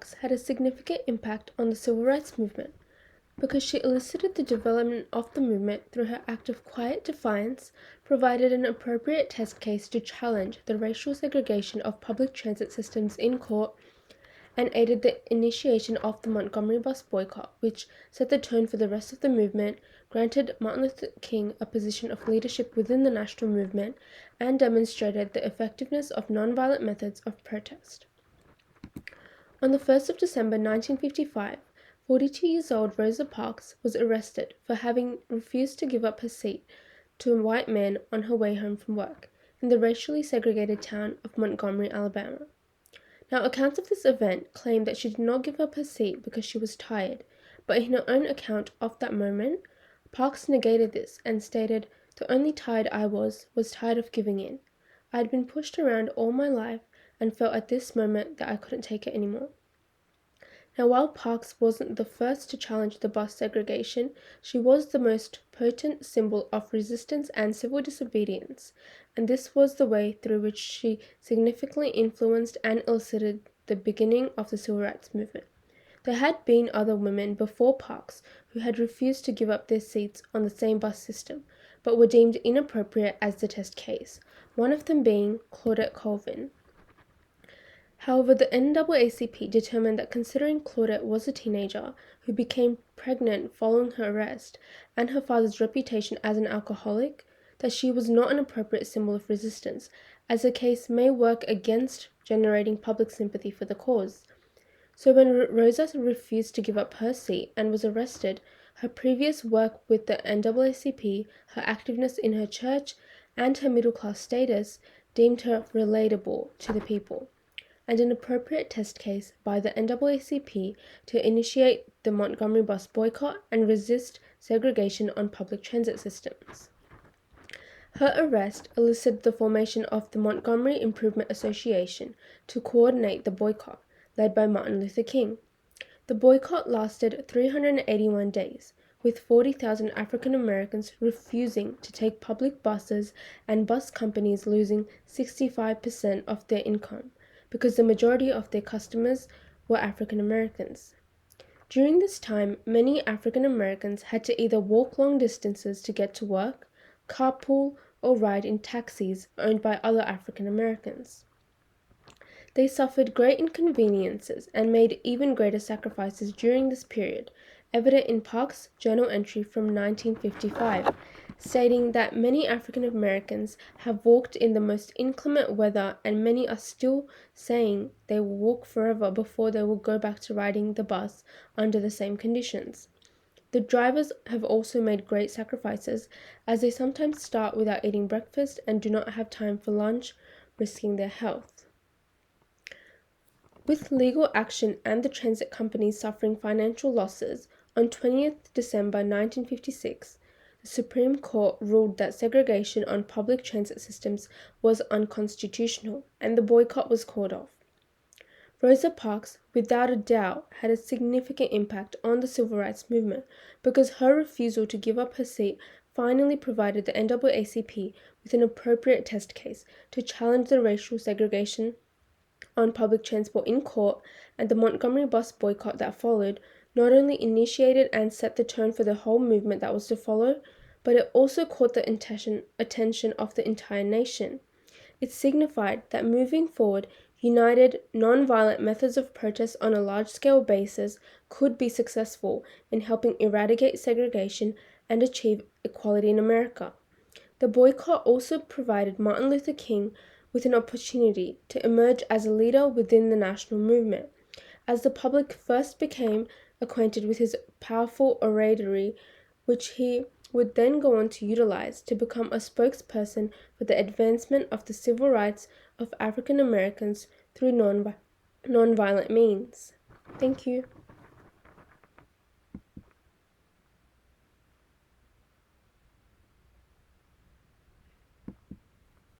Parks had a significant impact on the civil rights movement because she elicited the development of the movement through her act of quiet defiance, provided an appropriate test case to challenge the racial segregation of public transit systems in court, and aided the initiation of the Montgomery bus boycott, which set the tone for the rest of the movement, granted Martin Luther King a position of leadership within the national movement, and demonstrated the effectiveness of nonviolent methods of protest. On the 1st of December 1955, 42-year-old Rosa Parks was arrested for having refused to give up her seat to a white man on her way home from work in the racially segregated town of Montgomery, Alabama. Now, accounts of this event claim that she did not give up her seat because she was tired, but in her own account of that moment, Parks negated this and stated, "The only tired I was tired of giving in. I had been pushed around all my life and felt at this moment that I couldn't take it anymore." Now, while Parks wasn't the first to challenge the bus segregation, she was the most potent symbol of resistance and civil disobedience, and this was the way through which she significantly influenced and elicited the beginning of the civil rights movement. There had been other women before Parks who had refused to give up their seats on the same bus system, but were deemed inappropriate as the test case, one of them being Claudette Colvin. However, the NAACP determined that considering Claudette was a teenager who became pregnant following her arrest and her father's reputation as an alcoholic, that she was not an appropriate symbol of resistance, as the case may work against generating public sympathy for the cause. So when Rosa refused to give up her seat and was arrested, her previous work with the NAACP, her activeness in her church, and her middle-class status deemed her relatable to the people, and an appropriate test case by the NAACP to initiate the Montgomery bus boycott and resist segregation on public transit systems. Her arrest elicited the formation of the Montgomery Improvement Association to coordinate the boycott, led by Martin Luther King. The boycott lasted 381 days, with 40,000 African Americans refusing to take public buses and bus companies losing 65% of their income, because the majority of their customers were African Americans. During this time, many African Americans had to either walk long distances to get to work, carpool, or ride in taxis owned by other African Americans. They suffered great inconveniences and made even greater sacrifices during this period, evident in Parks' journal entry from 1955, stating that many African Americans have walked in the most inclement weather and many are still saying they will walk forever before they will go back to riding the bus under the same conditions. The drivers have also made great sacrifices, as they sometimes start without eating breakfast and do not have time for lunch, risking their health. With legal action and the transit companies suffering financial losses, on 20th December 1956, the Supreme Court ruled that segregation on public transit systems was unconstitutional, and the boycott was called off. Rosa Parks, without a doubt, had a significant impact on the civil rights movement because her refusal to give up her seat finally provided the NAACP with an appropriate test case to challenge the racial segregation on public transport in court, and the Montgomery bus boycott that followed not only initiated and set the tone for the whole movement that was to follow, but it also caught the attention of the entire nation. It signified that moving forward, united, non-violent methods of protest on a large-scale basis could be successful in helping eradicate segregation and achieve equality in America. The boycott also provided Martin Luther King with an opportunity to emerge as a leader within the national movement, as the public first became acquainted with his powerful oratory, which he would then go on to utilize to become a spokesperson for the advancement of the civil rights of African Americans through non-violent means. Thank you.